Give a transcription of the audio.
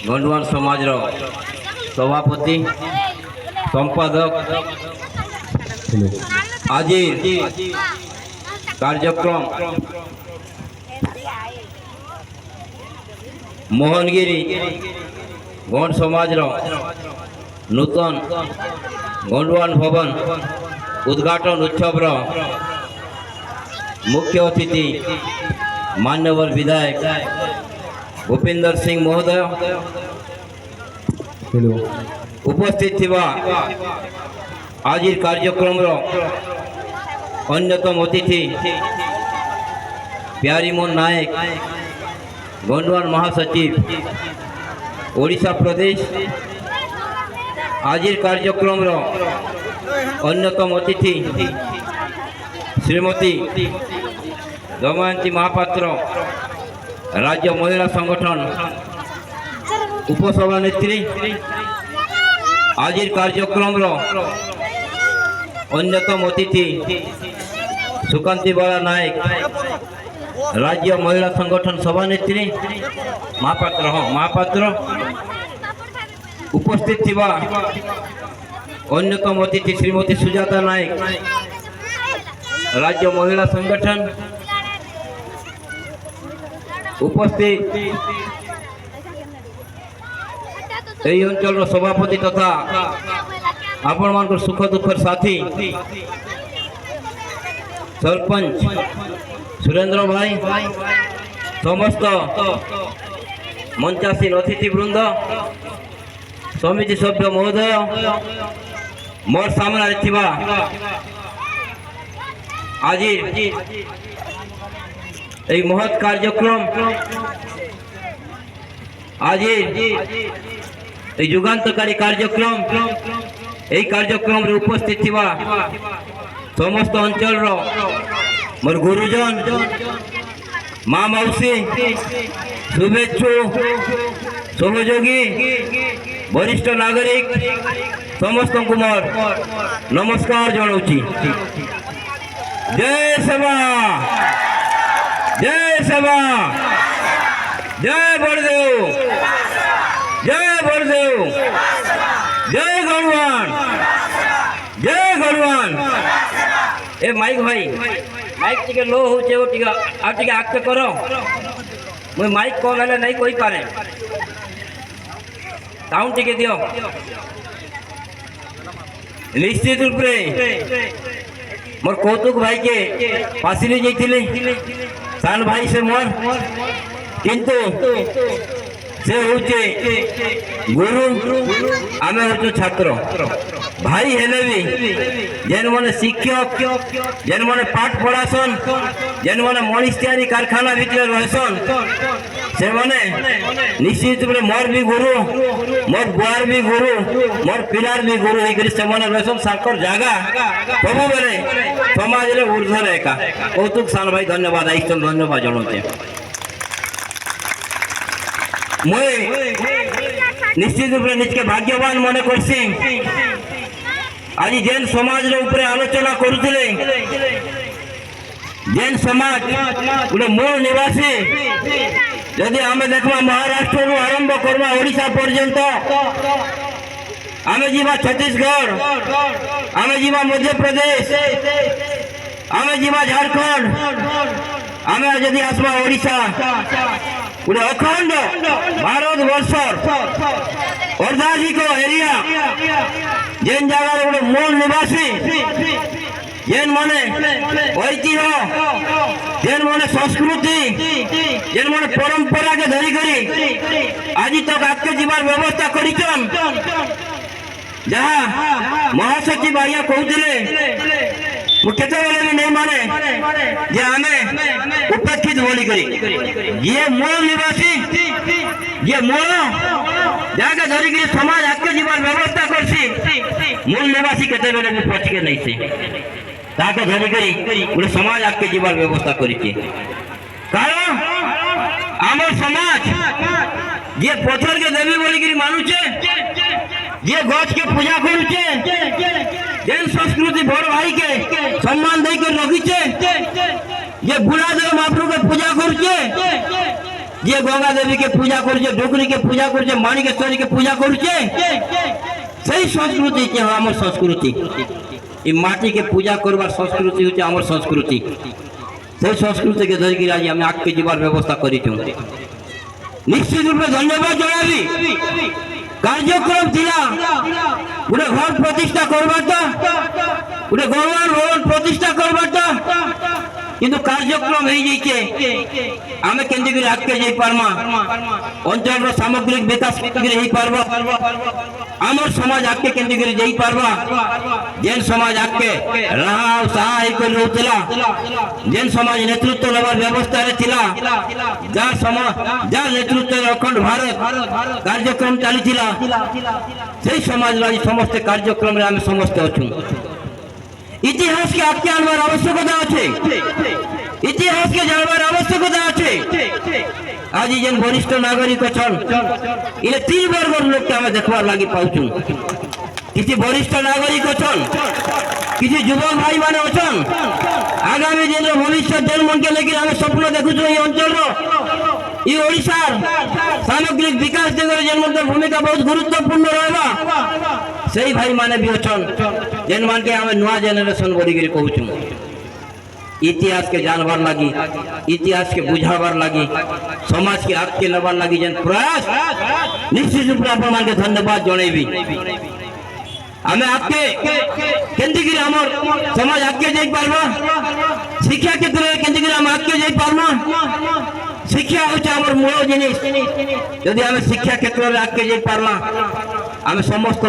गंडुआन समाज सभापति संपादक आज कार्यक्रम मोहनगिरी गौंड समाज नूतन गंडुआन भवन उद्घाटन उत्सव मुख्य अतिथि मान्यवर विधायक भूपिंदर सिंह महोदय उपस्थित थिबा आज कार्यक्रम अन्यतम अतिथि प्यारीमोहन नायक गंडुआन महासचिव ओडिशा प्रदेश आज कार्यक्रम अन्यतम अतिथि श्रीमती दमयंती महापात्र राज्य महिला संगठन उपसभानेत्री आज कार्यक्रम अन्यतम अतिथि सुकांती बाला नायक राज्य महिला संगठन सभानेत्री महापात्र उपस्थित थिबा अन्यतम अतिथि श्रीमती सुजाता नायक राज्य महिला संगठन उपस्थित यही अंचल सभापति तथा आपण मान सुख दुखर साथी सरपंच सुरेंद्र भाई समस्त मंचासीन अतिथि वृंद समिति सभ्य महोदय मोर सामने थिबा आज एक महत् कार्यक्रम आज युगांतकारी कार्यक्रम यही कार्यक्रम रे उपस्थित थिबा समस्त अंचल मोर गुरुजन माँ मौसी शुभेच्छु सहयोगी वरिष्ठ नागरिक समस्त को मोर नमस्कार जनाऊँगी। जय सेवा जय सेवा जय बड़देव जय बड़देव जय गणवान जय गणवान। ए माइक भाई माइक टिके लो होचे आगे करो मुझे माइक कौन है नहीं कोई पारे साउंड टिके दियो निश्चित रूप से मोर कौतुक भाई के पासिली जाइथिले सान भाई से मोर किंतु से होचे गुरु आमे होचो छात्र भाई हेले भी जेन माने शिक्षक जेन माने पाठ पढ़ासन जेन माने मनीष तैयारी कारखाना भीतर रहसन से माने निश्चित रूप मोर भी गुरु मोर बुआर भी गुरु मोर पिलार भी गुरु होकर से माने रहसन साकर जागा प्रभु बेले समाज रे ऊर्ध्वर एका कौतुक सान भाई धन्यवाद आइसन धन्यवाद जनाउछे। मुई निश्चित रूप निजके भाग्यवान मन करसी आज जेन समाज रे ऊपर आलोचना करुले जेन समाज गोटे मूल निवासी यदि आम देखा महाराष्ट्र आरंभ करवा ओडिशा पर्यंत आमे जीवा छत्तीसगढ़ आमे जीवा मध्य प्रदेश आमे जीवा झारखंड आमे यदि आसवा ओडिशा गोटे अखंड भारत वर्ष अर्धाधिक एरिया जेन जगार गोटे मूल निवासी जेन माने ऐतिह्य जेन माने संस्कृति जेन माने परंपरा के धरी करी आज तक आगे जीवार व्यवस्था करिचन जहाँ महासचिव आज्ञा कहते केते भी नहीं माने जे आमे उपेक्षित बोली करी ये मूल निवासी ये मूल जाके धरी करी समाज आगे जीवार व्यवस्था करसी मूल निवासी केते बेले भी पछके नहीं से ताके धरी करी पूरे समाज आगे जीवार व्यवस्था करी कारण आमर समाज ये पत्थर के देवी बोली करी मानुचे ये गछ के पूजा करुचे जेन संस्कृति बड़ भाई के सम्मान दे के रखीचे ये बुढ़ा देव महाप्रभु के पूजा करुचे যে গঙ্গা দেবীকে পূজা করছে, ডুকরিকে পূজা করছে, মানিকেশ্বরীকে পূজা করছে, সেই সংস্কৃতি কি আমার সংস্কৃতি। এই মাটিকে পূজা করবার সংস্কৃতি হচ্ছে আমার সংস্কৃতি। সেই সংস্কৃতিকে ধরিকি আজ আমি আজকে যাবার ব্যবস্থা করেছি। নিশ্চিত রূপে ধন্যবাদ জানাবি। কার্যক্রম ଥିଲା গোটে ঘর প্রতিষ্ঠা করবাটা, গোটে গভর্নমেন্ট ভবন প্রতিষ্ঠা করবাটা, কিন্তু কার্যক্রম হয়ে যাইছে আমি কেন্দ্র করে আজকে যাই পারমা, অঞ্চলর সামগ্রিক বিকাশ করে হয়ে পারবা, আমার সমাজ আজকে কেন্দ্র করে যাই পারবা। যেন সমাজ আজকে রাহা সাহা হয়ে করে রହୁଥିଲା, যেন সমাজ নেতৃত্ব নেবার ব্যবস্থায় ছিল, যার সমাজ যার নেতৃত্বে অখণ্ড ভারত কার্যক্রম চালিছিল, সেই সমাজ লাগি সমস্ত কার্যক্রমে আমি সমস্ত অছু। ইতিহাসকে আজকে আনবার আবশ্যকতা আছে, ইতিহাসকে জানবার আবশ্যকতা আছে। আজ যেন বরিষ্ঠ নাগরিক অছন ইলে তিন বর্গর লোককে আমি দেখবার লাগি পাউছু। কিছু বরিষ্ঠ নাগরিক অছন, কিছু যুবক ভাই মানে অছন, আগামী দিনের ভবিষ্যৎ জন্মকে লেগে আমি স্বপ্ন দেখুছু এই অঞ্চলর, এই ওড়িশার সামগ্রিক বিকাশ দিগরে যেমনটার ভূমিকা বহুত গুরুত্বপূর্ণ রহবা, সেই ভাই মানে বি অছন যেন মানকে আমি নয়া জেনারেশন বলিকি কହୁছু। ইতিহাসকে জানবার লাগি, ইতিহাসকে বুঝাবার লাগি, সমাজকে আজকে নেবার লাগি যেন প্রয়াস, নিশ্চিত রূপে আপনাকে ধন্যবাদ জনাইবি। আমি আজকে কেন্দ্র করে আমার সমাজ আজকে যাই পারবা, শিক্ষা ক্ষেত্রে কেন্দ্র করে আমি আজকে যাই পারবা। শিক্ষা হচ্ছে আমার মূল জিনিস। যদি আমি শিক্ষা ক্ষেত্রে আজকে যাই পারবা, আমি সমস্ত